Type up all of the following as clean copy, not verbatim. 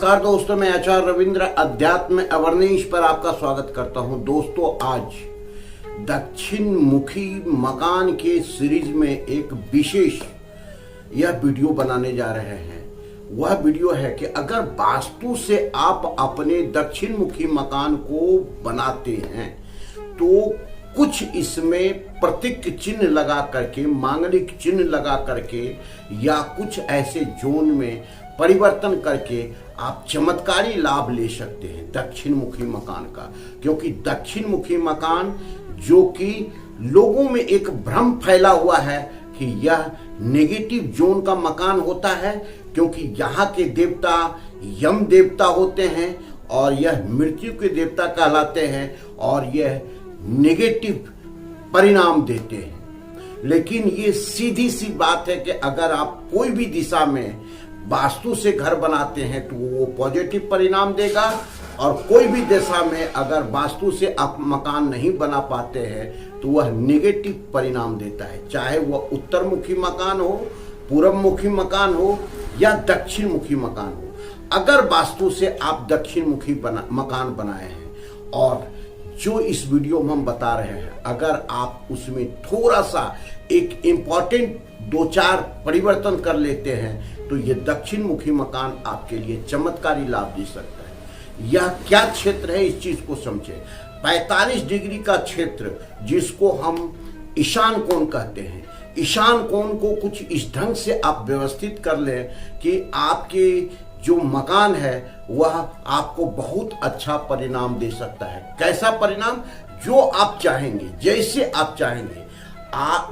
नमस्कार दोस्तों, मैं आचार्य रविंद्र अध्यात्म अवर्नेश पर आपका स्वागत करता हूं। दोस्तों, आज दक्षिण मुखी मकान के सीरीज में एक विशेष यह वीडियो बनाने जा रहे हैं। वह वीडियो है कि अगर वास्तु से आप अपने दक्षिण मुखी मकान को बनाते हैं तो कुछ इसमें प्रतीक चिन्ह लगा करके, मांगलिक चिन्ह लगा करके या कुछ ऐसे जोन में परिवर्तन करके आप चमत्कारी लाभ ले सकते हैं दक्षिण मुखी मकान का। क्योंकि दक्षिण मुखी मकान जो कि लोगों में एक भ्रम फैला हुआ है कि यह नेगेटिव जोन का मकान होता है, क्योंकि यहाँ के देवता यम देवता होते हैं और यह मृत्यु के देवता कहलाते हैं और यह नेगेटिव परिणाम देते हैं। लेकिन ये सीधी सी बात है कि अगर आप कोई भी दिशा में वास्तु से घर बनाते हैं तो वो पॉजिटिव परिणाम देगा, और कोई भी दिशा में अगर वास्तु से आप मकान नहीं बना पाते हैं तो वह नेगेटिव परिणाम देता है। चाहे वह उत्तर मुखी मकान हो, पूर्व मुखी मकान हो या दक्षिण मुखी मकान हो। अगर वास्तु से आप दक्षिण मुखी मकान बनाए हैं और जो इस वीडियो में हम बता रहे हैं, अगर आप उसमें थोड़ा सा एक इम्पॉर्टेंट 2-4 परिवर्तन कर लेते हैं तो ये दक्षिण मुखी मकान आपके लिए चमत्कारी लाभ दे सकता है। यह क्या क्षेत्र है, इस चीज को समझे। 45 डिग्री का क्षेत्र जिसको हम ईशान कोण कहते हैं, ईशान कोण को कुछ इस ढंग से आप व्यवस्थित कर लें कि आपके जो मकान है वह आपको बहुत अच्छा परिणाम दे सकता है। कैसा परिणाम? जो आप चाहेंगे, जैसे आप चाहेंगे,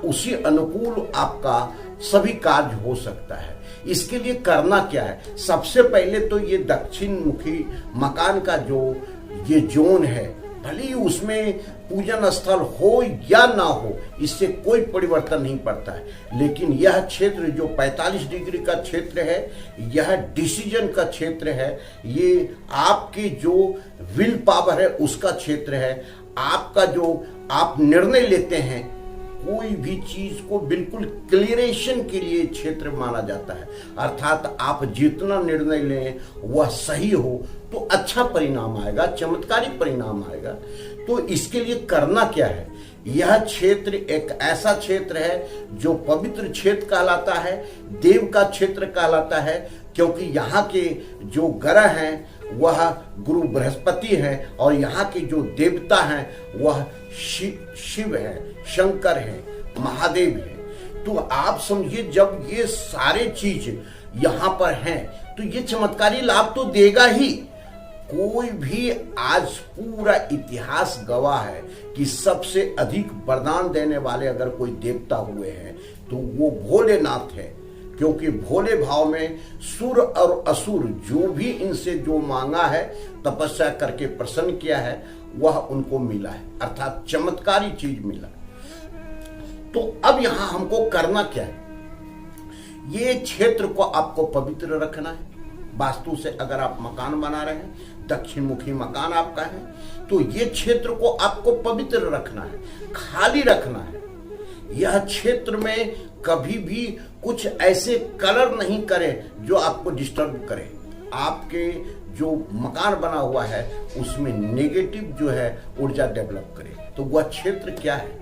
उसी अनुकूल आपका सभी कार्य हो सकता है। इसके लिए करना क्या है? सबसे पहले तो ये दक्षिण मुखी मकान का जो ये जोन है, भले ही उसमें पूजन स्थल हो या ना हो, इससे कोई परिवर्तन नहीं पड़ता है। लेकिन यह क्षेत्र जो 45 डिग्री का क्षेत्र है, यह डिसीजन का क्षेत्र है। ये आपकी जो विल पावर है उसका क्षेत्र है। आपका जो आप निर्णय लेते हैं, कोई भी चीज को बिल्कुल क्लियरेशन के लिए क्षेत्र माना जाता है। अर्थात आप जितना निर्णय लें वह सही हो तो अच्छा परिणाम आएगा, चमत्कारी परिणाम आएगा। तो इसके लिए करना क्या है? यह क्षेत्र एक ऐसा क्षेत्र है जो पवित्र क्षेत्र कहलाता है, देव का क्षेत्र कहलाता है, क्योंकि यहाँ के जो ग्रह हैं वह गुरु बृहस्पति है और यहाँ के जो देवता हैं वह शिव है, शंकर है, महादेव है। तो आप समझिए, जब ये सारे चीज यहाँ पर हैं तो ये चमत्कारी लाभ तो देगा ही। कोई भी आज पूरा इतिहास गवाह है कि सबसे अधिक वरदान देने वाले अगर कोई देवता हुए हैं तो वो भोलेनाथ है। क्योंकि भोले भाव में सुर और असुर जो भी इनसे जो मांगा है, तपस्या करके प्रसन्न किया है, वह उनको मिला है, अर्थात चमत्कारी चीज मिला। तो अब यहां हमको करना क्या है? ये क्षेत्र को आपको पवित्र रखना है। वास्तु से अगर आप मकान बना रहे हैं, दक्षिण मुखी मकान आपका है, तो ये क्षेत्र को आपको पवित्र रखना है, खाली रखना है। यह क्षेत्र में कभी भी कुछ ऐसे कलर नहीं करें जो आपको डिस्टर्ब करे। आपके जो मकान बना हुआ है उसमें नेगेटिव जो है ऊर्जा डेवलप करे। तो वह क्षेत्र क्या है?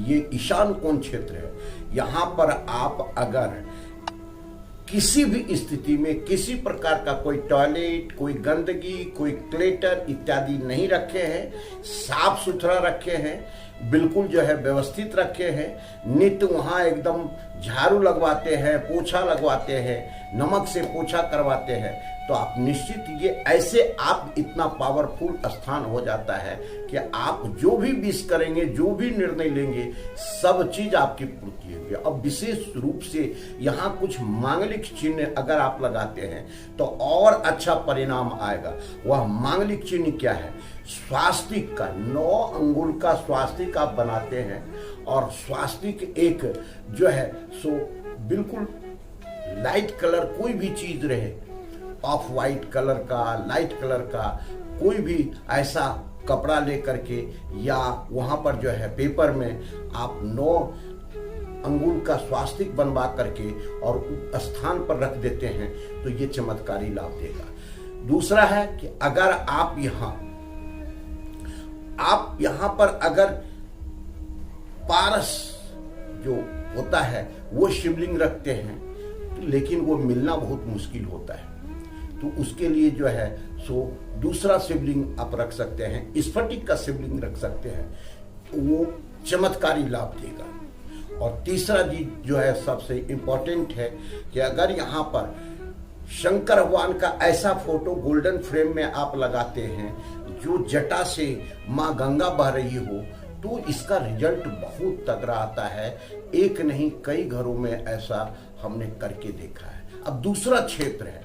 ये ईशान कोण क्षेत्र है। यहाँ पर आप अगर किसी भी स्थिति में किसी प्रकार का कोई टॉयलेट, कोई गंदगी, कोई क्लेटर इत्यादि नहीं रखे हैं, साफ सुथरा रखे हैं, बिल्कुल जो है व्यवस्थित रखे हैं, नित्य वहाँ एकदम झाड़ू लगवाते हैं, पोछा लगवाते हैं, नमक से पोछा करवाते हैं, तो आप निश्चित ये ऐसे आप इतना पावरफुल स्थान हो जाता है कि आप जो भी विश करेंगे, जो भी निर्णय लेंगे, सब चीज आपकी पूर्ति होगी। अब विशेष रूप से यहाँ कुछ मांगलिक चिन्ह अगर आप लगाते हैं तो और अच्छा परिणाम आएगा। वह मांगलिक चिन्ह क्या है? स्वास्तिक का 9 अंगुल का स्वास्तिक आप बनाते हैं, और स्वास्तिक एक जो है सो बिल्कुल लाइट कलर कोई भी चीज रहे, ऑफ वाइट कलर का, लाइट कलर का, कोई भी ऐसा कपड़ा लेकर के या वहां पर जो है पेपर में आप 9 अंगुल का स्वास्तिक बनवा करके और स्थान पर रख देते हैं तो ये चमत्कारी लाभ देगा। दूसरा है कि अगर आप यहां पर अगर पारस जो होता है वो शिवलिंग रखते हैं, लेकिन वो मिलना बहुत मुश्किल होता है, तो उसके लिए जो है सो दूसरा शिवलिंग आप रख सकते हैं, स्फटिक का शिवलिंग रख सकते हैं, वो चमत्कारी लाभ देगा। और तीसरा चीज जो है सबसे इंपॉर्टेंट है कि अगर यहाँ पर शंकर भगवान का ऐसा फोटो गोल्डन फ्रेम में आप लगाते हैं जो जटा से माँ गंगा बह रही हो, तो इसका रिजल्ट बहुत तगड़ा आता है। एक नहीं कई घरों में ऐसा हमने करके देखा है। अब दूसरा क्षेत्र है,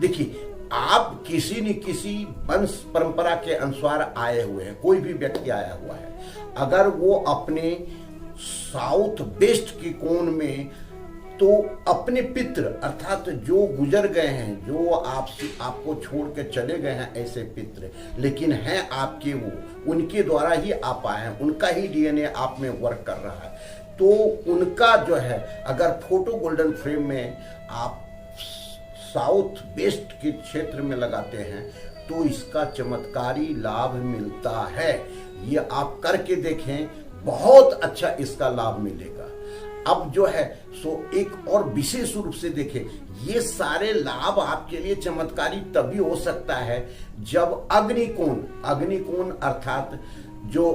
देखिए आप किसी न किसी वंश परंपरा के अनुसार आए हुए हैं, कोई भी व्यक्ति आया हुआ है, अगर वो अपने साउथ वेस्ट के कोण में, तो अपने पितृ अर्थात जो गुजर गए हैं, जो आपको छोड़ के चले गए हैं ऐसे पितृ, लेकिन हैं आपके, वो उनके द्वारा ही आप आए हैं, उनका ही डीएनए आप में वर्क कर रहा है, तो उनका जो है अगर फोटो गोल्डन फ्रेम में आप साउथ वेस्ट के क्षेत्र में लगाते हैं तो इसका चमत्कारी लाभ मिलता है। ये आप करके देखें, बहुत अच्छा इसका लाभ मिलेगा। अब जो है सो एक और विशेष रूप से देखें, ये सारे लाभ आपके लिए चमत्कारी तभी हो सकता है जब अग्निकोण अर्थात जो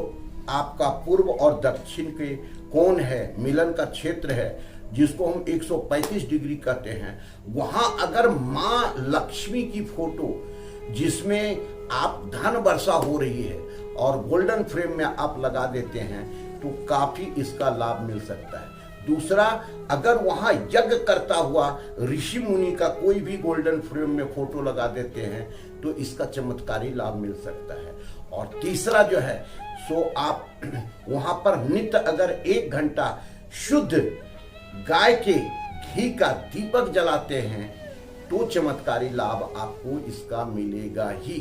आपका पूर्व और दक्षिण के कोण है, मिलन का क्षेत्र है, जिसको हम 135 डिग्री कहते हैं, वहां अगर माँ लक्ष्मी की फोटो जिसमें आप धन वर्षा हो रही है और गोल्डन फ्रेम में आप लगा देते हैं तो काफी इसका लाभ मिल सकता है। दूसरा, अगर वहां यज्ञ करता हुआ ऋषि मुनि का कोई भी गोल्डन फ्रेम में फोटो लगा देते हैं तो इसका चमत्कारी लाभ मिल सकता है। और तीसरा जो है सो आप वहां पर नित्य अगर 1 घंटा शुद्ध गाय के घी का दीपक जलाते हैं तो चमत्कारी लाभ आपको इसका मिलेगा ही।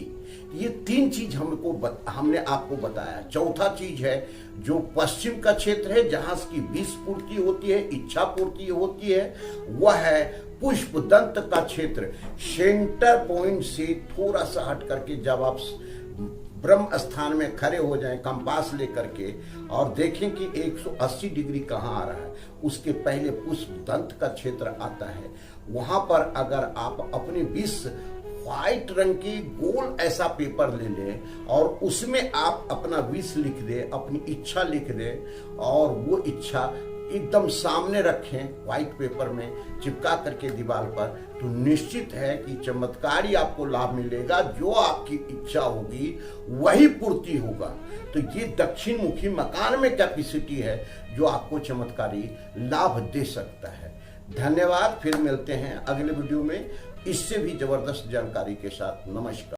ये 3 चीज हमने आपको बताया। चौथा चीज है जो पश्चिम का क्षेत्र है, जहां की विष पूर्ति होती है, इच्छा पूर्ति होती है, वह है पुष्प दंत का क्षेत्र। सेंटर पॉइंट से थोड़ा सा हट करके जब आप ब्रह्म स्थान में खड़े हो जाएं कंपास लेकर के और देखें कि 180 डिग्री कहाँ आ रहा है, उसके पहले पुष्प दंत का क्षेत्र आता है। वहां पर अगर आप अपने 20 व्हाइट रंग की गोल ऐसा पेपर ले लें और उसमें आप अपना विश लिख दें, अपनी इच्छा लिख दें और वो इच्छा एकदम सामने रखें, व्हाइट पेपर में चिपका करके दीवार पर, तो निश्चित है कि चमत्कारी आपको लाभ मिलेगा। जो आपकी इच्छा होगी वही पूर्ति होगा। तो ये दक्षिण मुखी मकान में कैपेसिटी है जो आपको चमत्कारी लाभ दे सकता है। धन्यवाद। फिर मिलते हैं अगले वीडियो में इससे भी जबरदस्त जानकारी के साथ। नमस्कार।